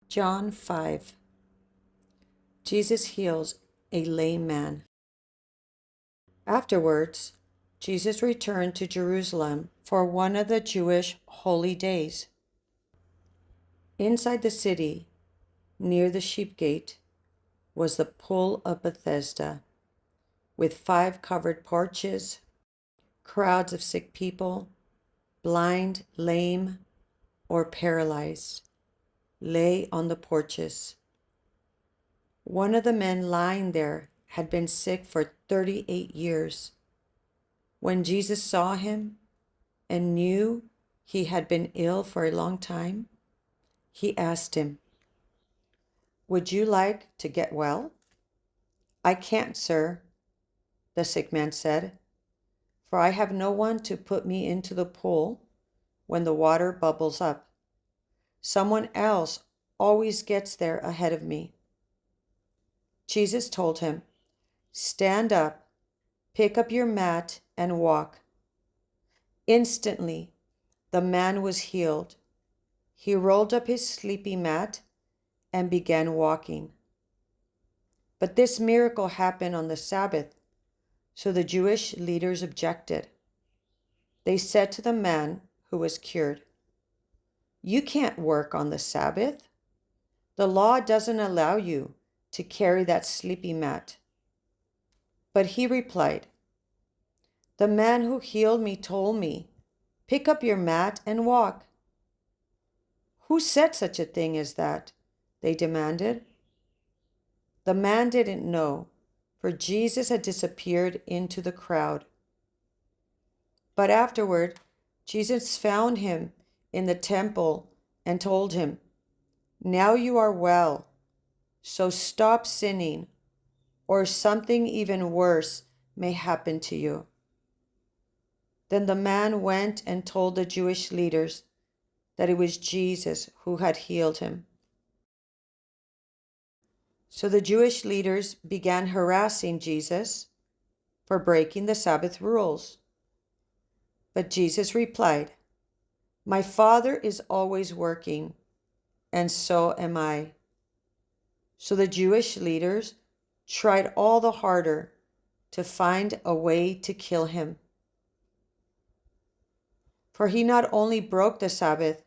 John 5. Jesus heals a lame man. Afterwards, Jesus returned to Jerusalem for one of the Jewish holy days. Inside the city, near the sheep gate, was the pool of Bethesda, with 5 covered porches. Crowds of sick people, blind, lame, or paralyzed, lay on the porches. One of the men lying there had been sick for 38 years. When Jesus saw him and knew he had been ill for a long time, he asked him, "Would you like to get well?" "I can't, sir," the sick man said, "for I have no one to put me into the pool when the water bubbles up. Someone else always gets there ahead of me." Jesus told him, "Stand up, pick up your mat, and walk." Instantly, the man was healed. He rolled up his sleeping mat and began walking. But this miracle happened on the Sabbath, so the Jewish leaders objected. They said to the man who was cured, "You can't work on the Sabbath. The law doesn't allow you to carry that sleeping mat." But he replied, "The man who healed me told me, 'Pick up your mat and walk.'" "Who said such a thing as that?" they demanded. The man didn't know, for Jesus had disappeared into the crowd. But afterward, Jesus found him in the temple and told him, "Now you are well, so stop sinning, or something even worse may happen to you." Then the man went and told the Jewish leaders that it was Jesus who had healed him. So the Jewish leaders began harassing Jesus for breaking the Sabbath rules. But Jesus replied, "My Father is always working, and so am I." So the Jewish leaders tried all the harder to find a way to kill him. For he not only broke the Sabbath,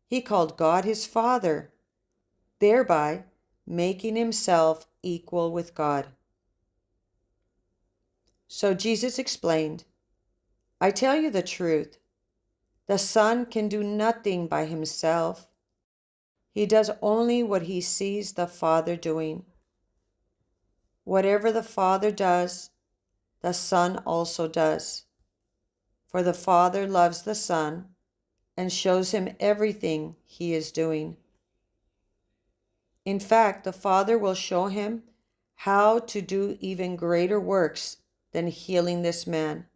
he called God his Father, thereby making himself equal with God. So Jesus explained, "I tell you the truth. The Son can do nothing by himself. He does only what he sees the Father doing. Whatever the Father does, the Son also does. For the Father loves the Son and shows him everything he is doing. In fact, the Father will show him how to do even greater works than healing this man.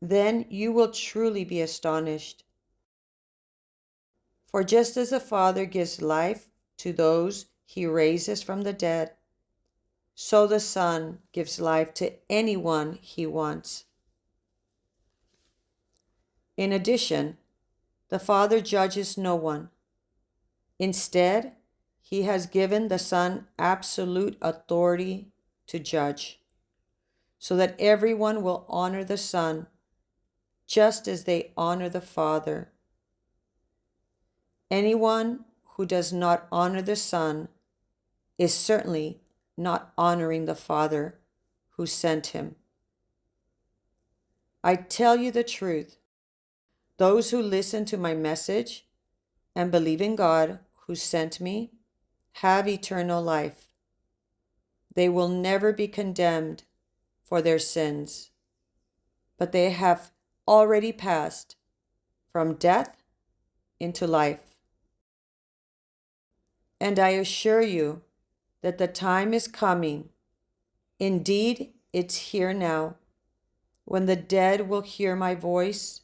Then you will truly be astonished. For just as the Father gives life to those he raises from the dead, so the Son gives life to anyone he wants. In addition, the Father judges no one. Instead, he has given the Son absolute authority to judge, so that everyone will honor the Son just as they honor the Father. Anyone who does not honor the Son is certainly not honoring the Father who sent him. I tell you the truth. Those who listen to my message and believe in God who sent me have eternal life. They will never be condemned for their sins, but they have already passed from death into life. And I assure you that the time is coming, indeed it's here now, when the dead will hear my voice,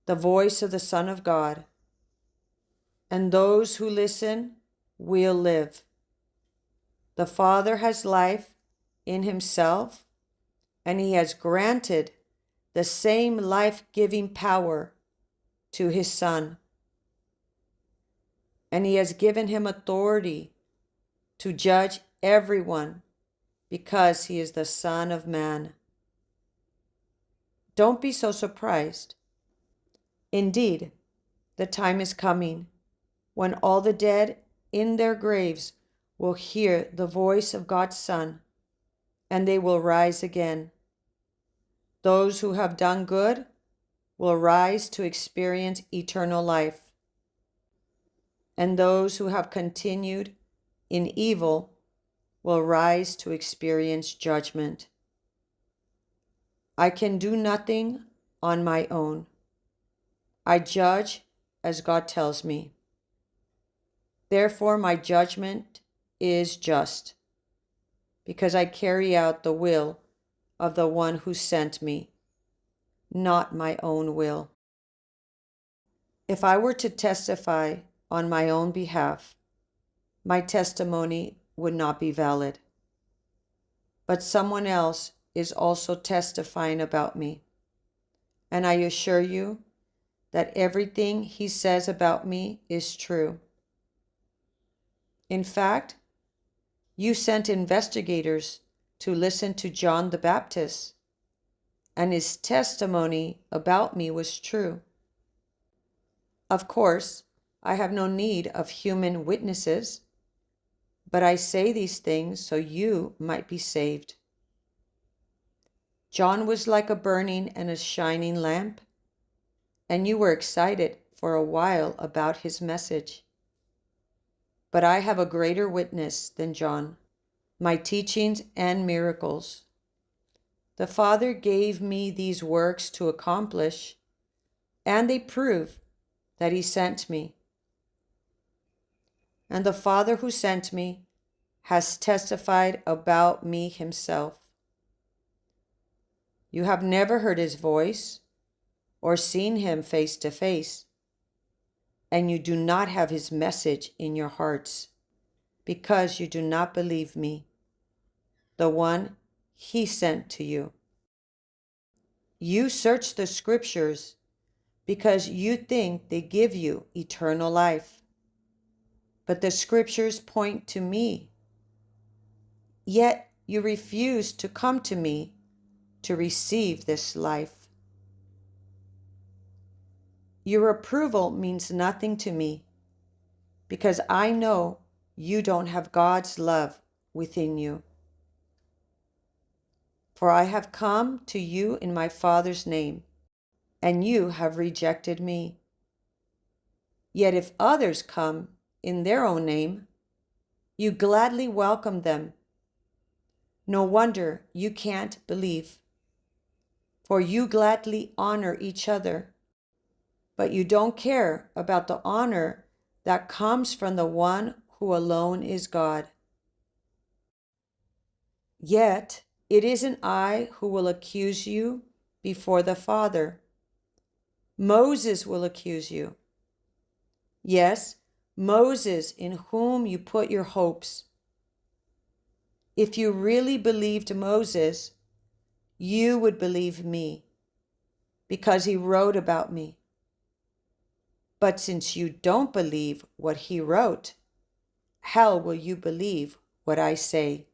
the voice of the Son of God, and those who listen will live. The Father has life in himself, and he has granted the same life-giving power to his Son. and he has given him authority to judge everyone because he is the Son of Man. Don't be so surprised. Indeed, the time is coming when all the dead in their graves will hear the voice of God's Son, and they will rise again. Those who have done good will rise to experience eternal life, and those who have continued in evil will rise to experience judgment. I can do nothing on my own. I judge as God tells me. Therefore, my judgment is just, because I carry out the will of the one who sent me, not my own will. If I were to testify on my own behalf, my testimony would not be valid. But someone else is also testifying about me, and I assure you that everything he says about me is true. In fact, you sent investigators to listen to John the Baptist, and his testimony about me was true. Of course, I have no need of human witnesses, but I say these things so you might be saved. John was like a burning and a shining lamp, and you were excited for a while about his message. But I have a greater witness than John, my teachings and miracles. The Father gave me these works to accomplish, and they prove that he sent me. And the Father who sent me has testified about me himself. You have never heard his voice or seen him face to face, and you do not have his message in your hearts, because you do not believe me, the one he sent to you. You search the scriptures because you think they give you eternal life. But the scriptures point to me. Yet you refuse to come to me to receive this life. Your approval means nothing to me because I know you don't have God's love within you. For I have come to you in my Father's name, and you have rejected me. Yet if others come in their own name, you gladly welcome them. No wonder you can't believe, for you gladly honor each other, but you don't care about the honor that comes from the one who alone is God. Yet it isn't I who will accuse you before the Father. Moses will accuse you. Yes, Moses, in whom you put your hopes. If you really believed Moses, you would believe me, because he wrote about me. But since you don't believe what he wrote, how will you believe what I say?